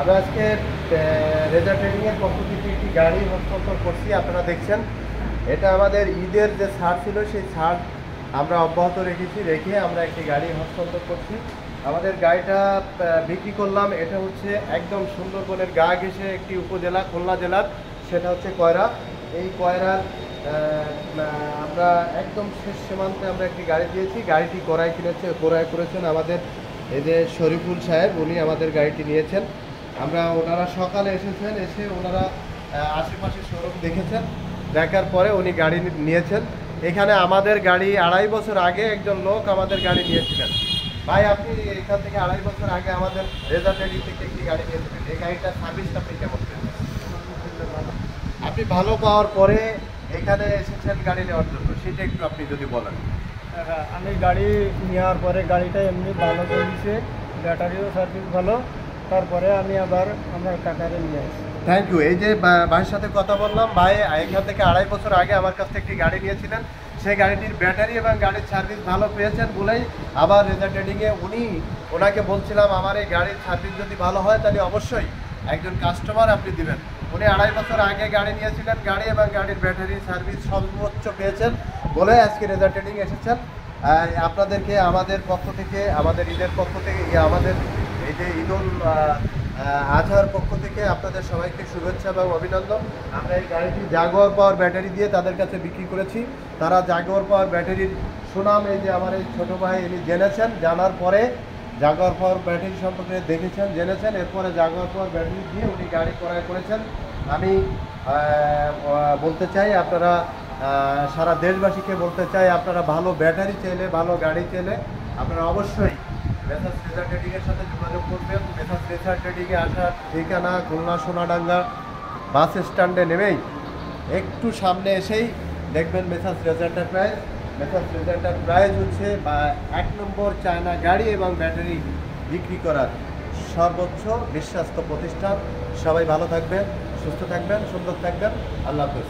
আমি আজকে রেজা ট্রেডিংয়ের পক্ষ থেকে একটি গাড়ি হস্তান্তর করছি। আপনারা দেখছেন, এটা আমাদের ঈদের যে ছাড় ছিল সেই ছাড় আমরা অব্যাহত রেখে আমরা একটি গাড়ি হস্তান্তর করছি। আমাদের গাড়িটা বিক্রি করলাম। এটা হচ্ছে একদম সুন্দরবনের গা ঘেঁষে একটি উপজেলা, খুলনা জেলার, সেটা হচ্ছে কয়রা। এই কয়রার আমরা একদম শেষ সীমান্তে আমরা একটি গাড়ি দিয়েছি। গাড়িটি ক্রয় করেছেন আমাদের এই যে শরীফুল সাহেব, উনি আমাদের গাড়িটি নিয়েছেন। ওনারা সকালে এসেছেন, এসে ওনারা আশেপাশে শোরুম দেখেছেন, দেখার পরে উনি গাড়ি নিয়েছেন। এখানে আমাদের গাড়ি 2.5 বছর আগে একজন লোক আমাদের গাড়ি নিয়েছিলেন। ভাই, আপনি এখান থেকে 2.5 বছর আগে আমাদের রেজা ট্রেডিং থেকে একটি গাড়ি নিয়েছিলেন। এই গাড়িটার সার্ভিসটা আপনি কেমন পেয়েছেন? আপনি ভালো পাওয়ার পরে এখানে এসেছেন গাড়ি নেওয়ার জন্য, সেটা একটু আপনি যদি বলেন। আমি গাড়ি নেওয়ার পরে গাড়িটা এমনি ভালো চলছে, ব্যাটারিও সার্ভিস ভালো। তারপরে আমি আবার আমার কাকারে নিয়ে আসি। Thank you. এই যে ভাইয়ের সাথে কথা বললাম, ভাই এখান থেকে 2.5 বছর আগে আমার কাছ থেকে একটি গাড়ি নিয়েছিলেন। সেই গাড়িটির ব্যাটারি এবং গাড়ির সার্ভিস ভালো পেয়েছেন বলেই আবার রেজা ট্রেডিংয়ে ওনাকে বলছিলাম আমার এই গাড়ির সার্ভিস যদি ভালো হয় তাহলে অবশ্যই একজন কাস্টমার আপনি দিবেন। উনি 2.5 বছর আগে গাড়ি নিয়েছিলেন, গাড়ি এবং গাড়ির ব্যাটারি সার্ভিস সর্বোচ্চ পেয়েছেন বলে আজকে রেজা ট্রেডিং এসেছেন। আপনাদেরকে আমাদের পক্ষ থেকে, আমাদের ঈদের পক্ষ থেকে, আমাদের এই যে ঈদুল আজহার পক্ষ থেকে আপনাদের সবাইকে শুভেচ্ছা এবং অভিনন্দন। আমরা এই গাড়িটি জাগুয়ার পাওয়ার ব্যাটারি দিয়ে তাদের কাছে বিক্রি করেছি। তারা জাগুয়ার পাওয়ার ব্যাটারির সুনাম, এই যে আমার এই ছোটো ভাই, ইনি জেনেছেন, জানার পরে জাগুয়ার পাওয়ার ব্যাটারি সম্পর্কে দেখেছেন, জেনেছেন, এরপরে জাগুয়ার পাওয়ার ব্যাটারি দিয়ে উনি গাড়ি ক্রয় করেছেন। আমি বলতে চাই, আপনারা সারা দেশবাসীকে বলতে চাই, আপনারা ভালো ব্যাটারি চাইলে, ভালো গাড়ি চাইলে আপনারা অবশ্যই মেসার্স রেজা ট্রেডিংয়ের সাথে যোগাযোগ করবেন। মেসার্স রেজা ট্রেডিংয়ে আসার ঠিকানা খুলনা সোনাডাঙ্গা বাস স্ট্যান্ডে নেমেই একটু সামনে এসেই দেখবেন messrs Reza enterprise. Messrs Reza enterprise হচ্ছে 1 নম্বর চায়না গাড়ি এবং ব্যাটারি বিক্রি করার সর্বোচ্চ বিশ্বস্ত প্রতিষ্ঠান। সবাই ভালো থাকবেন, সুস্থ থাকবেন, সুন্দর থাকবেন। আল্লাহ হাফেজ।